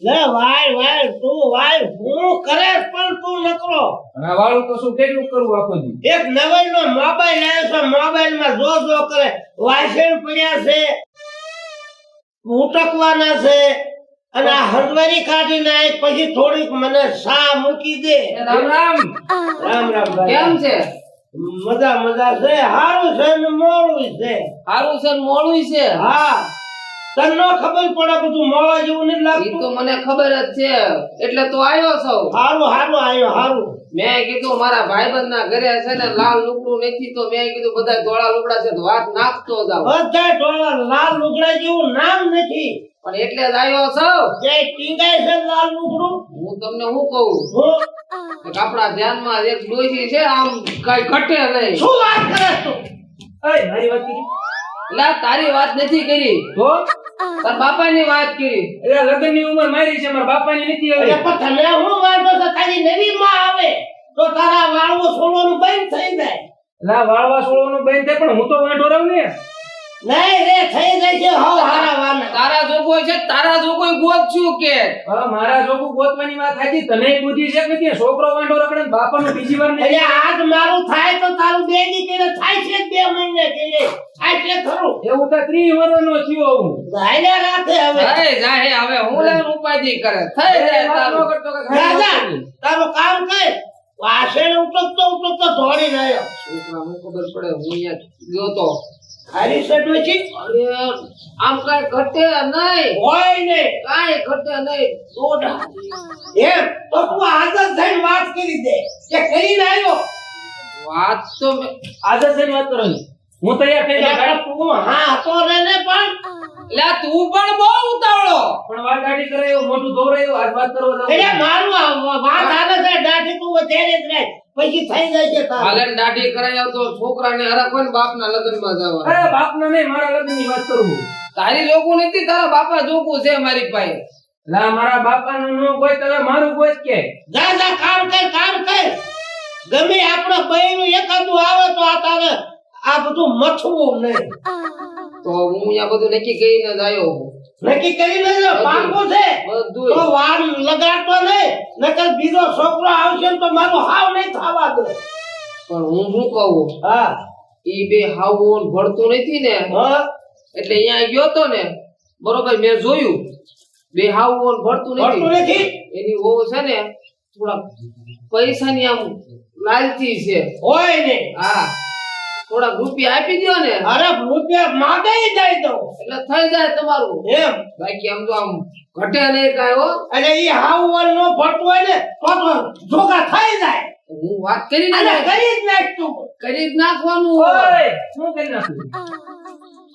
લે વાય તું વાય હું કરે પણ તું નકરો આ વાળું તો શું કેટલું કરવું આખો દી? એક નવાઈનો મોબાઈલ આવ્યો છે, મોબાઈલમાં જો કરે, વાયસેણ પડ્યા છે, ઉટકવાના છે, અને આ હંડવારી કાઢીને આય, પછી થોડીક મને સા મૂકી દે. રામ રામ. રામ રામ ભાઈ. કેમ છે? મજા છે, હારું છે ને મોડું છે. સારું છે ને મોડું છે? હા, તને નો ખબર પડે, બધું મોળા જેવું નથી ઈ લાગતું. તો મને ખબર જ છે, એટલે તો આવ્યો છો. હારું આયો હારું. મેં કીધું મારા ભાઈબંધ ના ઘરે છે ને લાલ લુગડું નથી, તો મેં કીધું બધા ધોળા લુગડા છે તો વાત નાખતો જાવ. બધા ટોળા લાલ લુગડા જેવું નામ નથી, પણ એટલે જ આવ્યો છો. જે ટીંગાય છે લાલ લુગડું. હું તમને શું કહું, હું કે આપણા ધ્યાનમાં એક ડોશી છે, આમ કઈ ઘટે નહીં. શું વાત કરે તું? એય મારી વાત કરી. એટલે આ તારી વાત નથી કરી, તો તાર બાપાની વાત કરી. એટલે લગ્નની ઉંમર મારી છે, મારા બાપાની નથી અરે હવે. પણ તને હું વાંધો છે? તારી નવી માં આવે તો તારા વાળવો છોડવાનું બંધ થઈ જાય. લા વાળવા છોડવાનું બંધ થાય, પણ હું તો વાંઢો રહું ને. નહીં રે, થઈ જાય છે હવ હારા વાના. તારા જોગો છે, તારા જોગો ગોતશું કે હા, મારા જોગું ગોતવાની વાત સાચી, તને બુદ્ધિ છે કે નથી? છોકરો વાંઢો રખડે ને બાપાનો બીજી વાર એટલે નહીં. આજ મારું થાય તો તારું બે દી કે થાય છે, 2 મહિને કે થાય છે ખરું. એવું તો 30 વર્ષનો થયો હું. જાયને રાતે હવે જાય જાય હવે હું લઈને ઉપાધિ કરે થઈ જાય તારું. રાજા તારું કામ કર. વાસણ ઉટકતો દોડી રહ્યો. છોકરાને ખબર પડે હું અહીંયા ગયો તો. ખારી સડવે છે અરે આમ કાંઈ ઘટે નહીં, હોય ને કાંઈ ઘટે નહીં. દોઢા એમ તો તું આદત થઈને વાત કરી દે કે કરીને આવ્યો. વાત તો આજે છે વાત કરવાની. હું તૈયાર થઈ એટલે જાઉં. તું હા હતો રે ને પણ લે તું પણ બહુ ઉતાવળો. પણ વાત દાઢી કરે એવું મોઢું ધોવરાયું, આજ વાત કરવા જાઉં. એટલે મારું આ વાત આને છે દાઢી તું વધારે જ રહે, પછી થઈ જાય છે તારું. હાલે ને દાઢી કરાઈ આવ તો છોકરાને હરખો ને બાપના લગ્નમાં જવા. અરે બાપના નહીં, મારા લગ્નની વાત કરું છું. તારી જોગું નથી, તારા બાપા જોગું છે મારી પાસે. લા મારા બાપાનું નો કોઈ તમે મારું કોઈ કે. જા કામ કર. ગમે આપણો બૈરું એકાદું આવે તો આ તારે આ બધું મથવું નહીં. તો હું અહીંયા બધું નક્કી કરીને જ આવ્યો. નક્કી કરી લેજો, પાકું છે તો બધું વાર લગાડતો નહીં, નકર બીજો છોકરો આવશે ને તો મારું હાવ નહીં થવા દે. પણ હું શું કહું, હા ઈ બે હાવું ભળતું નથી ને, હા એટલે અહીંયા ગયો તો ને, બરોબર મેં જોયું બે હાવું ભળતું ભરતું નથી. નથી એની વહુ છે ને થોડા પૈસાની આમ લાલચી છે. હોય ને. હા થોડા રૂપિયા આપી દ્યો ને અરે રૂપિયા માંગે જાય તો એટલે થઈ જાય તમારું. એમ બાકી આમ તો આમ ઘટે નહીં કાંઈ હો. અને ઈ હાવ વર નો ભરતું હોય ને તો જોગા થઈ જાય. હું વાત કરીને અને જ કરી જ નાખતું. કરી જ નાખવાનું હોય. ઓય શું કરી નાખું?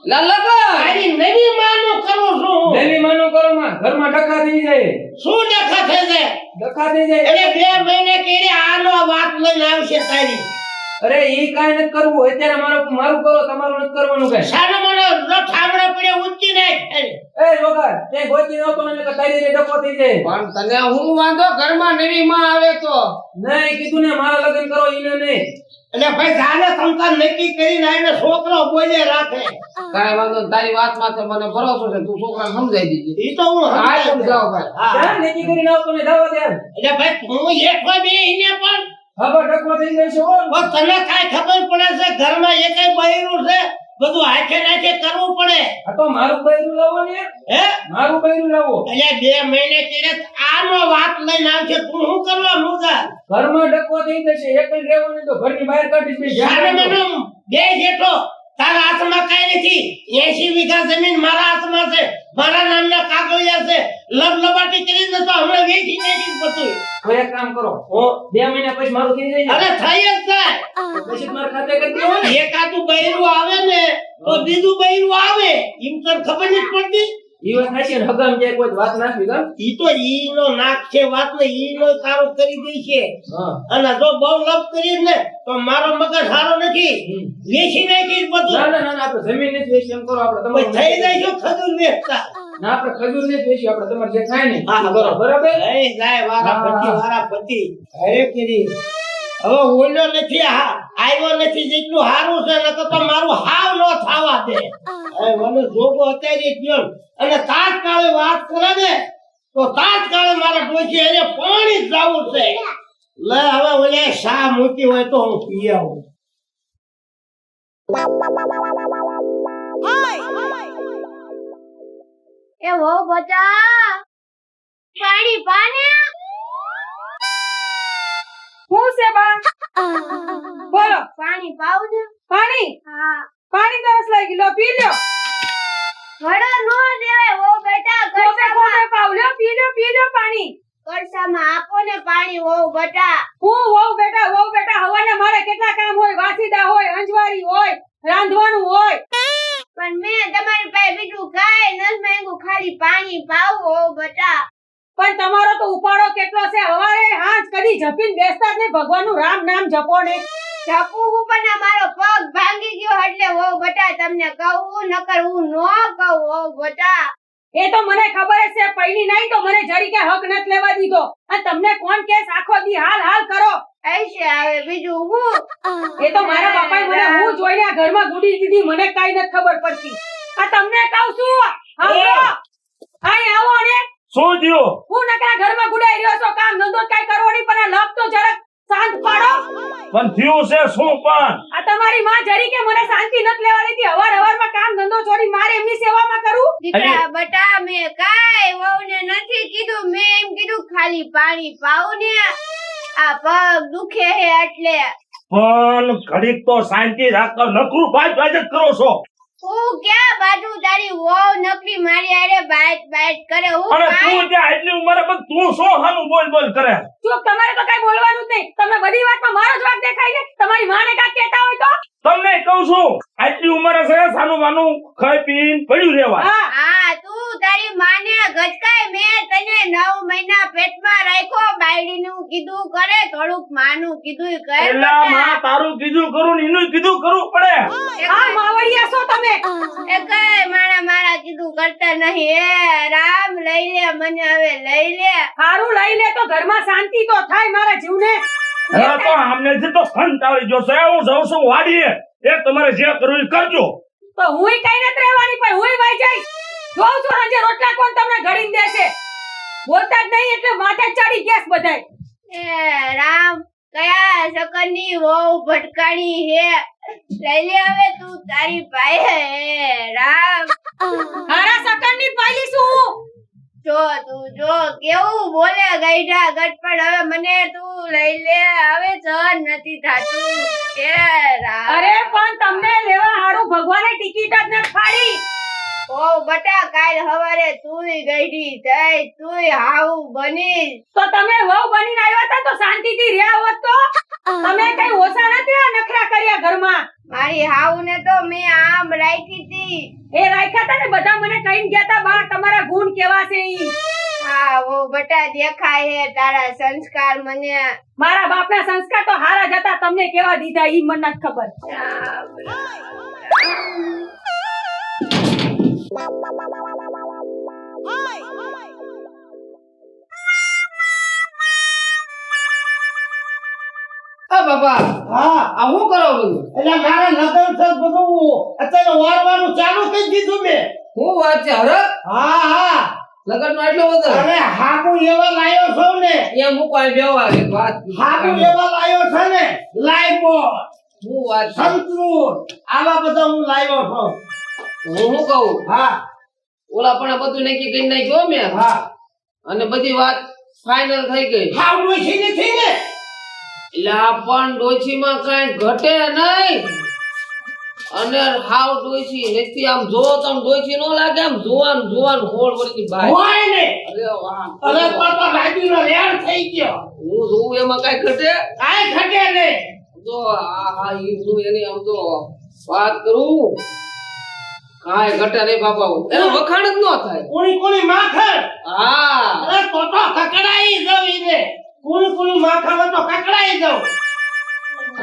લગન તારી નવી માનું કરું છું હું. દેવી માનું કરો માં ઘરમાં ડખા થઈ જાય. શું ડખા થઈ જાય? ડખા થઈ જાય. એટલે 2 મહિને કેરી આનો વાત લઈને આવશે તારી. અરે ઈ કાઈ નથી કરવું, અત્યારે મારું કરો, તમારું નથી કરવાનું કઈ. સાનો મને ઠામડા પડે ઊંચી નાખ. એ જોગર તે ગોતી નતો ને કે તારી રે ડખો થઈ જાય. પણ તને હું વાંધો ઘરમાં નવી માં આવે તો નહીં કીધું ને મારા લગ્ન કરો ઈને નહીં. એટલે ભાઈ જાને તમતા નક્કી કરીને આવીને છોકરો બોલે રાખે. કાંઈ વાંધો નહીં. તારી વાત માથે મને ભરોસો છે, તું છોકરાને સમજાઈ દીધી. ઈ તો હું કાંઈ સમજાય સમજાવ ભાઈ. હા. ક્યાં નક્કી કરીને આવતો ને જવા દે. એટલે ભાઈ હું એકલો બેહીને પણ હવે ડખો થઈ જાય છે. હો. પણ તને કાંઈ ખબર પડે છે ઘરમાં એકેય બૈરું છે, બધું હાથે નાથે કરવું પડે. આ તો મારું બૈરું લાવો ને, હે મારું બૈરું લાવો. એટલે 2 મહિને કેરે આનો વાત લઈને આવશે, તું શું કરવાનું છે? ઘરમાં ડખો થઈ જશે, એક જ રહેવાનું તો ઘરની બહાર કાઢી દે. સાને મને બે જેઠો તારા હાથમાં કઈ નથી. 80 વીઘા જમીન મારા હાથમાં છે, મારા નામના કાગળિયા છે. લબલબાટી કરીને તો હમણાં વેચી નાખી બધું. હવે એક કામ કરો, 2 મહિના પછી મારું થઈ જાય અરે થઈ જ જાય. ને પછી મારા ખાતે કરી દેવો ને. એકાદું બૈરું આવે ને તો બીજું બૈરું આવે, એમ તને ખબર નથી પડતી. ઈ વાત થાય છે ને હગામ જાય કોઈ વાત નાખી દો. ઈ તો ઈનો નાક છે વાત ને, ઈનો કારો કરી દે છે. હા. અને જો બહુ લપ કરીશ ને તો મારો મગજ સારો નથી, વેચી નાખીશ બધું. ના આપણે જમીન નથી વેચી એમ કરો આપણે પછી થઈ તમારું. જાય છો ખજૂર વેચતા. ના આપણે ખજૂર નથી વેચી, આપણે તમારે જે ખાય ને હા, કરો બરાબર. એ જાય વારા પતિ અરે કીધી હવે ઓલ્યો નથી, આવ્યો નથી, જેટલું સારું છે ને તો મારું હાવ નો થાવા દે. મને જોગો અત્યારે ગયો અને તાત્કાલિક વાત કરે ને તો તાત્કાળ મારા ડોશી એને પાણી જ જાવું છે. લે હવે ઓલે શા મૂકી હોય તો હું પી આવું. એ વો બચા પાણી પાને હું છે બા બોલો પાણી પાવ ને. પાણી હા પાણી તરસ લાગી લો પી લ્યો વડો નો દેવાય વો બેટા કોપે કોપે કરસામાં પાવ લ્યો પી લ્યો પાણી કરસામાં આપો ને પાણી વો બટા. હું વહુ બેટા હવાને મારે કેટલા કામ હોય વાસીદા હોય અંજવારી હોય રાંધવાનું હોય પણ મેં તમારી પાસે બીજું કાંઈ નથી માંગ્યું, ખાલી પાણી પાવ વો બટા. પણ તમારો તો ઉપાડો કેટલો છે હવારે હાંજ કદી જપીને બેસતા જ નહીં ભગવાનનું રામ નામ જપો ને જપું પણ મારો પગ ભાંગી ગયો એટલે વો બટા તમને કહું નકર હું નો કહું વો બટા. એ તો મને ખબર જ છે પૈણી નહીં તો મને જરી કે હક નથી લેવા દીધો અને તમને કોણ કેસ આખો દી હાલ હાલ કરો ऐसे આવે બીજું હું. એ તો મારા બાપાએ મને હું જોઈને આ ઘરમાં ગુડી દીધી મને કાઈ નથી ખબર પડતી આ તમને કહું છું હાલો અહીં આવો ને શું થયું? હું નકરા ઘરમાં ગુડાઈ રહ્યો છો કામ ધંધો કાઈ કરવો નહીં પણ આ લપ તો જરાક શાંત પાડો પણ થયું છે શું? પણ આ તમારી માં જરી કે મને શાંતિ નથી લેવા દીધી હવારમાં કામ ધંધો છોડી મારે એમની સેવામાં કરું દીકરા બટા મેં કાંઈ વહુને નથી કીધું, મેં એમ કીધું ખાલી પાણી પાવ ને આ પગ દુખે હે એટલે. પણ ઘડીક તો શાંતિ રાખો, નકરું બાજ બાજ જ કરો છો. હું ક્યાં બાજુ તારી વહુ નકરી મારી આરે બાઈટ કરે હું અને કાંઈ. તું ત્યાં એટલી ઉંમરે પણ તું શું હાનું બોલ બોલ કરે? ચૂપ તમારે તો કઈ બોલવાનું જ નહીં તમને બધી વાતમાં મારો જ વાંક દેખાય છે તમારી માને કાંઈ કહેતા હોય તો તમને કહું છું આટલી ઉંમરે છે સાનું માનું ખાઈ પીને પડ્યું રહેવાય. હા હા તું તારી માને ગચકાય, મેં તને 9 મહિના પેટમાં રાખ્યો, બાયડીનું કીધું કરે થોડુંક માનું કીધું કરે એલા માં તારું કીધું કરું ને એનું કીધું કરવું પડે. આ માવડિયા છો તમે એકાય મારા કીધું કરતા નહીં. એ રામ લઈ લે મને હવે લઈ લે. હારું લઈ લે તો ઘરમાં શાંતિ તો થાય મારા જીવને હવે તો આમનેથી તો સંત આવી ગયો છે. હું જાઉં છું વાડીએ, એ તમારે જે કરવું એ કરજો. તો હુંય કઈ નથી રહેવાની પણ હુંય વઈ જઈશ જોઉં છું સાંજે રોટલા કોણ તમને ઘડીને દેશે બોલતા જ નહીં એટલે માથે ચડી ગેસ બધાય એ રામ કયા શકરની વહુ ભટકાણી હે, લઈ લે હવે તું તારી પાસે. હે રામ હારા સકનની પાયલી છું હું જો તું જો કેવું બોલે ગઈઢા ગટપડ. હવે મને તું લઈ લે હવે સહન નથી થાતું. એ રામ અરે પણ તમને લેવા હારું ભગવાને ટિકિટ જ નથી ફાડી ઓ બટા કાલ હવારે તુંય ગઈઢી થઈ તુંય હાવ બની. તો તમે વહુ બનીને આવ્યા હતા તો શાંતિથી રહ્યા હોત તો તમે કઈ ઓછા નથી આ નખરા કર્યા ઘરમાં મારી હાવ ને તો મેં આમ રાખી હતી. એ રાખ્યા હતા ને બધા મને કહીને ગયા હતા બા તમારા ગુણ કેવા છે ઈ હા ઓ બટા દેખાય હે તારા સંસ્કાર મને. મારા બાપના સંસ્કાર તો હારા જ હતા તમને કેવા દીધા ઈ મને નથી ખબર આ બાપા હા આ શું કરો બધું? એટલે મારા લગન છે બધું અત્યારે વારવાનું ચાલુ કરી દીધું મેં. શું વાત છે હરક? હા હા લગન નો એટલો બધો અને હાકુ એવા લાયો છો ને, એ મૂકો આ વ્યવહાર એક વાત હાકુ એવા લાયો છે ને, લાઈબો શું વાત છે? સંતૂર આવા બધા હું લાવ્યો છું. હું શું કહું હા ઓલા પણ બધું નક્કી કરી નાખ્યો મેં હા અને બધી વાત ફાઇનલ થઈ ગઈ. હાવ ડોશી નથી ને. એટલે આ પણ ડોશીમાં કઈ ઘટે નહીં અને હાવ ડોશી નથી. આમ જો તમ ડોશી નો લાગે આમ જોવાનું હોળ વળતી બાય. હોય ને અરે વાહ અરે પણ તો લાડીનો રેડ થઈ ગયો. હું જોઉં એમાં કઈ ઘટે કાંઈ ઘટે ને. તો આ ઈ હું એની આમ તો વાત કરું કાંઈ ઘટે નહીં બાપા. એનો વખાણ જ ન થાય. કોણી માખણ. હા અરે તો કકડાઈ જાવ ઈને. કોણી માખણ તો કકડાઈ જાવ.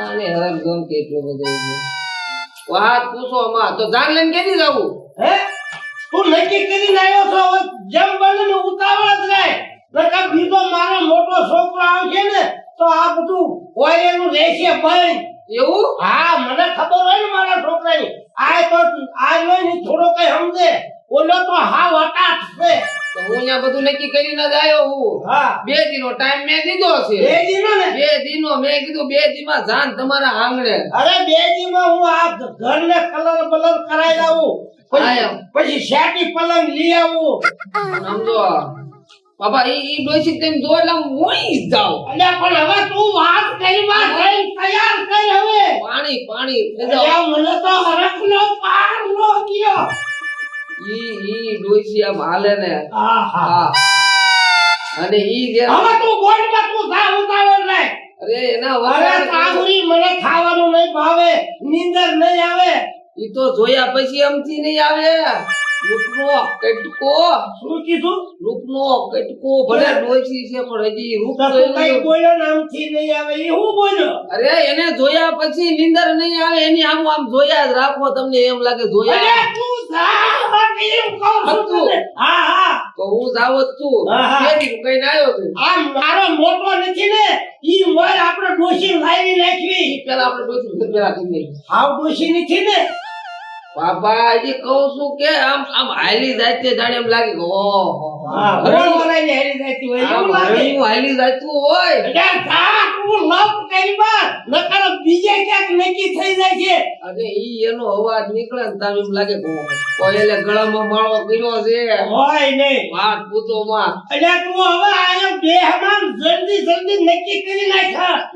આને હરક ગમ કેટલો બધો છે. વાત પૂછો માં તો જાન લઈને કેદી જાવું? હે તું નક્કી કરીને આવ્યો છો હવે જેમ બને ને ઉતાવળ જ રહે. નકર બીજો મારો મોટો છોકરો આવશે ને તો આ બધું ઓયરેનું રહેશે બંધ. એવું? હા મને ખબર હોય ને મારા છોકરાની. આ તો આ જોઈ ને થોડો કઈ સમજે. ઓલો તો હાવ અટાટ છે. તો હું અહીંયા બધું નક્કી કરીને જ આવ્યો હું હા 2 દીનો ટાઈમ મેં દીધો છે બે દીનો ને 2 દીનો મેં કીધું 2 દીમાં જાન તમારા આંગણે અરે બે દીમાં હું આ ઘરને કલર બલર કરાવી લાવું આયો. પછી શાટી પલંગ લઈ આવું સમજો બાબા ઈ ડોસી તેમ જો એટલે હું મોઈ જાઉં અલ્યા પણ હવે તું વાત કરી માં થઈ તૈયાર કર હવે પાણી પાણી અલ્યા મને તો હરખનો પાર નો ગયો ઈ ડોસી આમ હાલે ને આહા હા અને ઈ જે હવે તું બોલ માં તું જા ઉતાવળ નહીં અરે એના અરે વગર કાબુરી મને ખાવાનું નહીં ભાવે નીંદર નહીં આવે ઈ તો જોયા પછી એમથી નહીં આવે રૂપનો કટકો શું કીધું રૂપનો કટકો ભલે ડોસી છે પણ હજી રૂપ તો તો તું કઈ એનું- બોલ્યો નામથી નહીં આવે એ હું બોલ્યો અરે એને જોયા પછી નીંદર નહીં આવે એની આમ જોયા જ રાખો તમને એમ લાગે જોયા અરે તું જા હવે એમ કહું છું હતું. તને. હા હા તો હું જાવ જ છું હા, હા. કેદી કઈ આવ્યો છું આ મારો મોટો નથી ને ઈ મોર આપણે ડોશી લાવી નાખવી પેલા આપણે ડોસી પેલા કરી હાવ ડોશી નથી ને બાબા હજી કહું છું કે આમ હાલી જાય તે જાણે એમ લાગે કે ઓહો હા બોલ બોલાઈને હેરી જાતી હોય એવું લાગે હરણિયું હાલી જાતું હોય અરે જા તું લપ કરી બાર નકર બીજે ક્યાંક નક્કી થઈ જાય છે અને ઈ એનો અવાજ નીકળે ને તામ એમ લાગે કે ઓહો, કોઈ એટલે ગળામાં માળો કર્યો છે હોય નહીં વાત પૂતો માં અલ્યા તું હવે આયો દેહમાં જલ્દી જલ્દી નક્કી કરી નાખ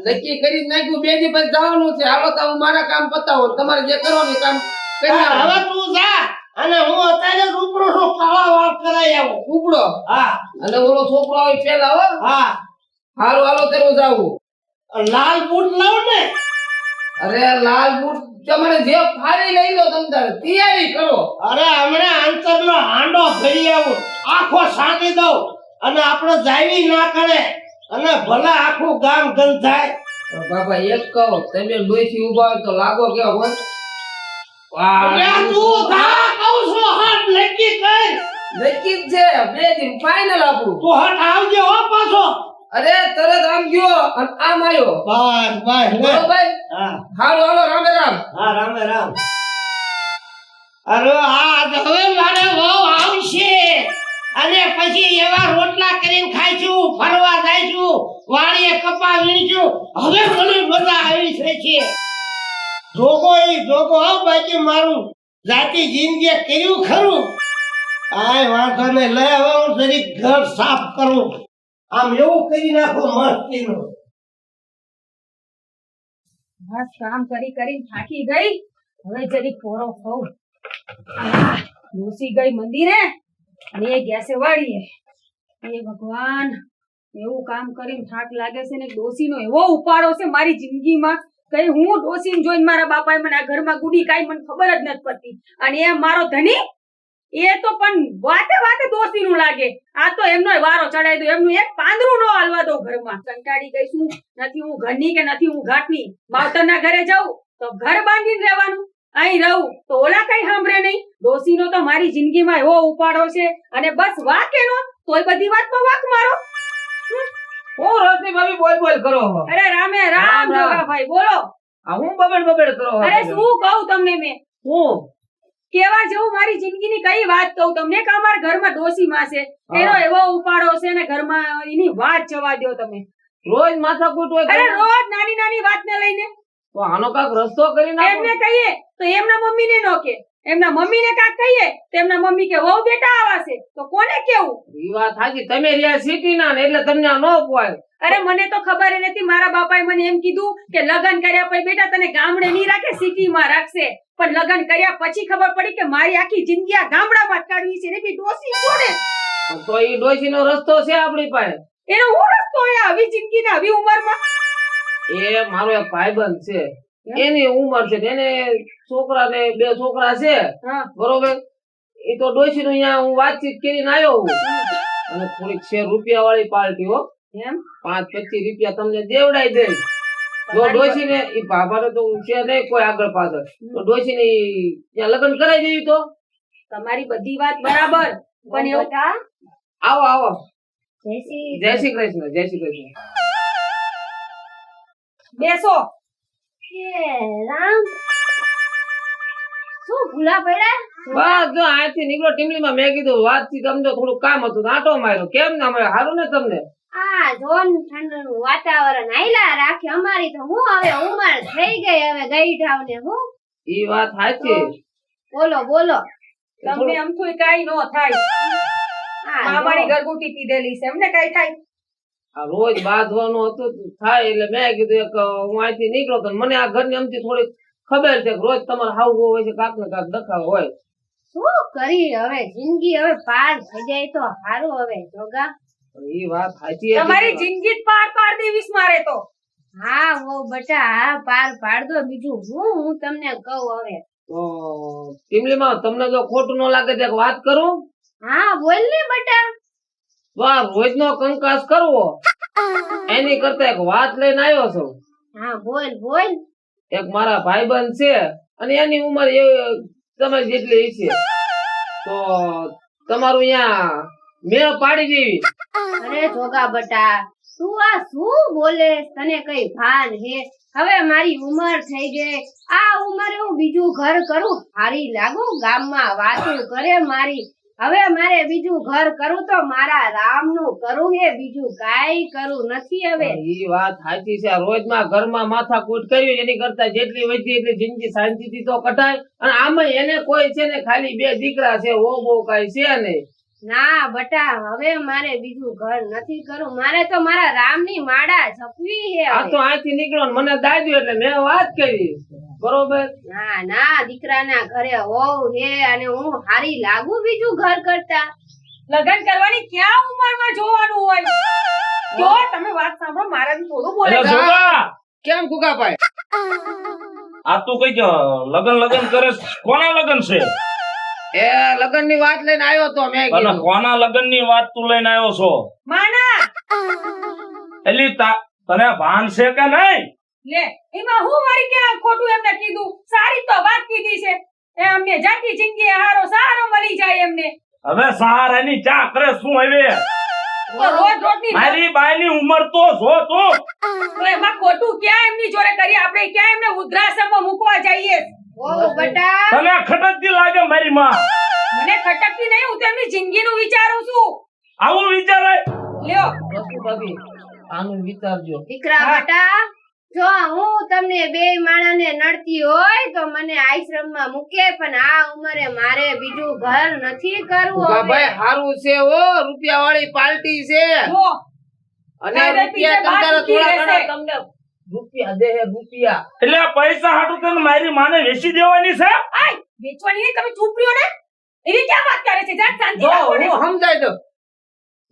નક્કી કરી જ નાખ્યું 2 દી પછી જવાનું છે હાલો તો હું મારા કામ પતાવો તમારે જે કરવાનું એ કામ કરી હવે નાખો. તું જા અને હું અત્યારે રૂપડો છું કળા વાળ કરાઈ આવું ઉપડો હા અને ઓલો છોકરો આવે પેલા હો હા હારું હાલો તેરું જાવું લાલ બૂટ લાવ ને અરે લાલ બૂટ તમારે જે ફાડી લઈ લો તમ તારે તૈયારી કરો અરે હમણાં અંતરનો હાંડો ભરી આવું આખો સાંધી દઉં અને આપણો જાવી ના કરે અને ભલે આખું ગામ ગંધાય બાબા એક કહો તમે ડોસી ઉભા હોય તો લાગો કે હોય અરે તું જા કહું છું હટ નક્કી કર નક્કી જ છે 2 દિન ફાઇનલ આપણું તું હટ આવજે હો પાછો અરે તરત આમ ગયો અને આમ આવ્યો બસ બસ બરોબર હા હારું હાલો રામે રામ હા રામે રામ અરે આજ હવે મારે વહુ આવશે અને પછી એવા રોટલા કરીને ખાઈશું ફરવા જઈશું વાડીએ કપા વીણીશું હવે મને મજા આવી છે જોગો હો બાકી મારું જાતિ જિંદગી કર્યું ખરું આય વાંધો ને લે હવે હું જરીક ઘર સાફ કરું આમ એવું કરી નાખો મસ્તીનું બસ કામ કરી કરીને થાકી ગઈ હવે જરી પોરો ખાઉં ઘૂસી ગઈ મંદિરે અને એ ગેસે વાળીએ એ ભગવાન એવું કામ કરીને થાક લાગે છે ને ડોસીનો એવો ઉપાડો છે મારી જિંદગીમાં કઈ હું ડોસીને જોઈને મારા બાપાએ મને આ ઘરમાં ગુડી કાઈ મને ખબર જ નથી પડતી અને એ મારો ધણી એ તો પણ વાતે વાતે ડોસીનું લાગે આ તો એમનો વારો ચડાઈ દો એમનું એક પાંદરું નો હાલવા દો ઘરમાં કંટાળી ગઈ છું નથી હું ઘરની કે નથી હું ઘાટની માવતરના ઘરે જાઉં તો ઘર બાંધીને રહેવાનું અહીં રહું તો ઓલા કઈ સાંભળે નહીં ડોસીનો તો મારી જિંદગીમાં એવો ઉપાડો છે અને બસ વાક એનો તોય બધી વાતમાં વાક મારો હું રોશની ભાભી બોલ કરો હો. અરે રામે રામ રામ. જોગાભાઈ બોલો આ હું બબડ કરો હો. અરે શું કહું તમને મેં હું કેવા જેવું મારી જિંદગીની કઈ વાત કહું તમને કે અમારા ઘરમાં ડોસી માં છે એનો એવો ઉપાડો છે ને ઘરમાં એની વાત જવા દો તમે રોજ માથાકૂટ હોય અરે ઘરમાં. રોજ નાની નાની વાતને લઈને તો આનો કાક રસ્તો કરી નાખો. એમને કહીએ તો એમના મમ્મીને નો કે એમના મમ્મીને કાક કહીએ તો એમના મમ્મી કે વહુ બેટા આવાશે તો કોને કેવું ઈ વાત સાચી તમે રહ્યા સિટી ના ને એટલે તમને આ નો પોય. અરે મને તો ખબર ય નથી મારા બાપાએ મને એમ કીધું કે લગ્ન કર્યા પછી બેટા તને ગામડે નહીં રાખે સિટીમાં રાખશે પણ લગ્ન કર્યા પછી ખબર પડી કે મારી આખી જિંદગી આ ગામડામાં જ કાઢવી છે ને બી ડોસી જોડે તો ઈ ડોશી નો રસ્તો છે આપણી પાસે. એનો હું રસ્તો હોય આવી જિંદગીના આવી ઉંમરમાં એ મારો એક ભાઈબંધ છે એની ઉંમર છે ને એને છોકરા ને 2 છોકરા છે હા બરોબર. એ તો ડોશી નું અહીંયા હું વાતચીત કરીને આવ્યો હું અને થોડીક છે રૂપિયા વાળી પાર્ટી હો એમ 5-25 રૂપિયા તમને દેવડાઈ દે જો ડોશી ને ઈ ભાભાને તો છે નહીં કોઈ આગળ પાછળ તો ડોશી ને ત્યાં લગ્ન કરાઈ દેવી તો તમારી બધી વાત બરાબર પણ એવું બધા આવો આવો જય શ્રી જય શ્રી કૃષ્ણ. બેસો હે રામ શું ભૂલા પડ્યા બસ જો અહીંથી નીકળો ટીમલીમાં મેં કીધું વાતથી તમને થોડું કામ હતું તો આંટો માર્યો કેમ ના મળે સારું ને તમને આ જોન ઠંડનું વાતાવરણ આયલા રાખે અમારી તો હું હવે ઉંમર થઈ ગઈ હવે ગઈઢાવ ને હું ઈ વાત સાચી બોલો બોલો તમને અમથું કાઈ નો થાય આ મામાની ગરગુટી પીધેલી છે એમને કાઈ થાય આ રોજ બાંધવાનું હતું તો થાય એટલે મેં કીધું એક હું અહીંથી નીકળો તો મને આ ઘરની અમથી થોડી ખબર છે કે રોજ તમારે હાવ હોય છે કાક ને કાક દખા હોય શું કરી હવે જિંદગી હવે પાર થઈ જાય તો સારું હવે જોગા ઈ વાત સાચી છે. તમારી જિંદગી જ પાર પાર દેવીસ મારે તો હા વો બટા હા પાર પાડ દો બીજું હું તમને કહું હવે તો ટીમલીમાં તમને જો ખોટું ન લાગે તો એક વાત કરું હા બોલ ને બટા તો આ રોજનો કંકાસ કરવો એની કરતા એક વાત લઈને આવ્યો છું હા બોલ બોલ એક મારા ભાઈબંધ છે અને એની ઉંમર એ તમારી જેટલી છે તો તમારું અહીંયા મેળ પાડી દેવી અરે જોગા બટા તું આ શું બોલે તને કઈ ભાન હે હવે મારી ઉંમર થઈ ગઈ આ ઉંમરે હું બીજું ઘર કરું હારી લાગુ ગામમાં વાતો કરે મારી હવે મારે બીજું ઘર કરું તો મારા રામનું કરું હે બીજું કાઈ કરું નથી હવે ઈ વાત સાચી છે રોજમાં ઘરમાં માથાકૂટ કરી એની કરતા જેટલી વધી એટલી જિંદગી શાંતિથી તો કટાય અને આમાં એને કોઈ છે ને ખાલી 2 દીકરા છે ઓ બહુ કઈ છે નહીં ના બટા હવે મારે બીજું ઘર નથી કરું મારે તો મારા રામની માળા જપવી હે આ હવે. તો અહીંથી નીકળો ને મને દાજ્યું એટલે મેં વાત કરી બરોબર ના ના દીકરાના ઘરે હોવ હે અને હું હારી લાગુ બીજું ઘર કરતા લગ્ન કરવાની ક્યાં ઉંમરમાં જોવાનું હોય જો તમે વાત સાંભળો મારાથી થોડું બોલે એટલે જોગા કેમ ગુગાભાઈ આ તું કઈ લગન કરે છે? કોના લગન છે એ લગન ની વાત લઈને આવ્યો તો મેં અને કીધું કોના લગન ની વાત તું લઈને આવ્યો છો માના એલી તને ભાન છે કે નહીં લે એમાં હું મારી ક્યાં ખોટું એમને કીધું સારી તો વાત કીધી છે એ અમને જાતી જિંદગી હારો સારો મળી જાય એમને હવે સહારાની ચા કરે શું હવે તો રોજ રોટલી મારી બાયની ઉંમર તો જો તું તો એમાં ખોટું ક્યાં એમની જોડે કરી આપણે ક્યાં એમને વૃદ્ધાશ્રમમાં મૂકવા જઈએ ઓ બટા તને ખટકતી લાગે મારી માં મને ખટકતી નહીં હું તો એમની જિંદગીનું વિચારું છું આવું વિચારાય લ્યો વસ્તુ ભાભી આનું વિચારજો દીકરા બટા જો હું તમને બે માણાને નડતી હોય તો મને આશ્રમમાં મૂકે પણ આ ઉંમરે મારે બીજું ઘર નથી કરવું હવે. ગુગાભાઈ હારું છે ઓ રૂપિયા વાળી પાર્ટી છે જો અને તારે રૂપિયા પીછે તંતારે બાદ થોડા ઉઠી ઘણા રહેશે. તમને રૂપિયા દે હે રૂપિયા એટલે પૈસા હાટું તને મારી માને વેચી દેવાની છે આય વેચવાની નહીં તમે ચૂપ રહ્યો ને એની ક્યાં વાત કરે છે જરાક શાંતિ જો રાખો ને. હું સમજાઈ દઉં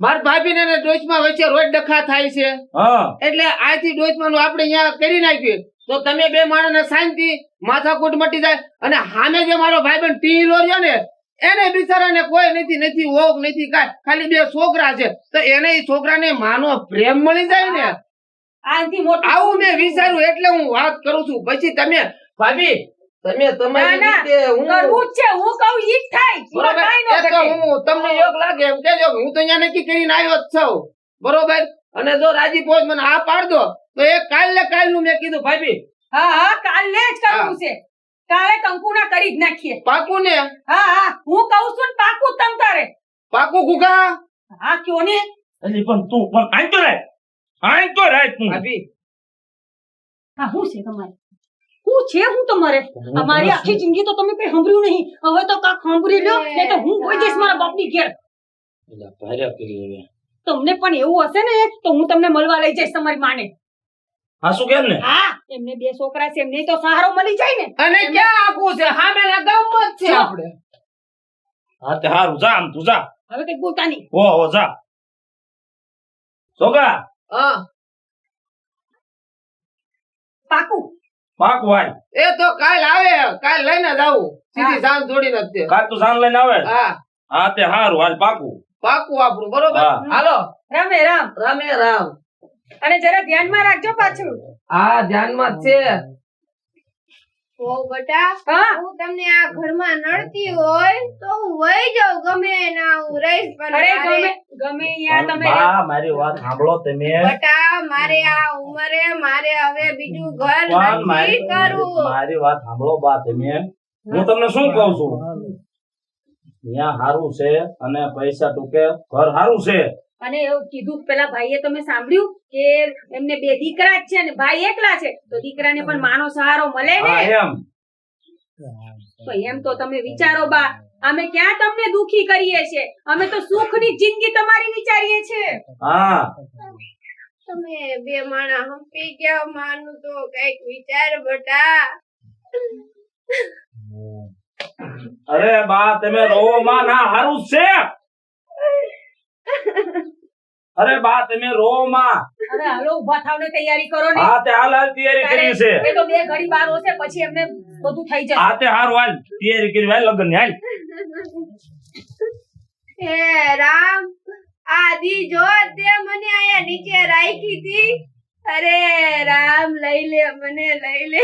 માર ભાભીને ને ડોશમાં વચ્ચે રોજ ડખા થાય છે હા એટલે આથી ડોશમાં નું આપણે અહીંયા કરી નાખ્યું તો તમે બે માણસને શાંતિ માથાકૂટ મટી જાય અને સામે જે મારો ભાઈબંધ ટીલો રહ્યો ને એને બિચારાને કોઈ નથી ઓગ નથી કાંઈ ખાલી 2 છોકરા છે તો એને ઈ છોકરાને માનો પ્રેમ મળી જાય ને આનાથી મોટું આવું મેં વિચાર્યું એટલે હું વાત કરું છું પછી તમે ભાભી તમે તમારી ના, ના, રીતે હું કરવું જ છે હું કહું ઈ જ થાય એમાં બરોબર કાંઈ ન એ તો ઘટે. હું તમને યોગ લાગે એમ કેજો કે હું તો અહીંયા નક્કી કરીને આવ્યો જ છું બરોબર અને જો રાજી પહોંચ મને આ પાડ દો તો એ કાલનું મેં કીધું ભાભી હા હા કાલે જ કરવું છે કાલે કંકુના કરી જ નાખીએ પાકું ને હા હા હું કહું છું ને પાકું તમ તારે પાકું ગુગા હા કયો ને એટલે પણ તું પણ આઈ તો રાય તું ભાભી હા શું છે તમારે શું છે હું તમારે અમારી આખી જિંદગી તો તમે કઈ સાંભળ્યું નહીં હવે તો કાક સાંભળી લ્યો નહીં તો હું કોઈ જઈશ મારા બાપની ઘેર એટલે ભાર્યા કરી હવે તમને પણ એવું હશે ને તો હું તમને મળવા લઈ જઈશ તમારી માને હા શું કેમ ને હા એમને 2 છોકરા છે એમને તો સહારો મળી જાય ને અને ક્યાં આખું છે સામેના ગામમાં જ છે આપણે હા તે હારું જા આમ તું જા હવે કઈ બોલતા નહીં હો જા સોગા હા પાકું પાક વાય એ તો કાલ આવે કાલ લઈને જ આવું સીધી સાંજ જોડીને જ તે કાલ તું સાન લઈને આવે હા હા તે હારું હાલ પાકું પાકું આપણું બરોબર હા. હાલો રામે રામ રામે રામ અને જરા ધ્યાનમાં રાખજો પાછું હા ધ્યાનમાં જ છે ઓ બટા હા હું તમને આ ઘરમાં નડતી હોય તો હું વહી જાઉં ગમે ના હું રહીશ પણ અરે મારે- ગમે અહીંયા તમે બા મારી વાત સાંભળો તમે બટા મારે આ ઉંમરે મારે હવે બીજું ઘર પણ નથી કરવું મારી વાત સાંભળો બા તમે હું તમને શું કહું છું ત્યાં હારું છે અને પૈસા ટૂંકે ઘર હારું છે. અને એવું કીધું પેલા ભાઈએ તમે સાંભળ્યું કે એમને 2 દીકરા જ છે અને ભાઈ એકલા છે તો દીકરાને પણ માનો સહારો મળે ને. હા એમ. તો એમ તો તમે વિચારો બા, અમે ક્યાં તમને દુખી કરીએ છીએ, અમે તો સુખની જિંદગી તમારી વિચારીએ છીએ. હા તમે બે માણા હંપી ગયા માનું તો કઈક વિચાર બટા. અરે બા તમે રોવો માં, ના હારું જ છે. અરે બા તમે રોવો માં. હવે હાલો ઊભા થાવ ને તૈયારી કરો ને. હા તે હાલ તૈયારી કરી છે. એ તો 2 ઘડી બાર હશે પછી એમને બધું થઈ જશે. હા તે હારું હાલ તૈયારી કરી હાલ લગન ની હાલ. હે રામ, આદિ જો તે મને આયા નીચે રાખી હતી. અરે રામ લઈ લે મને લઈ લે.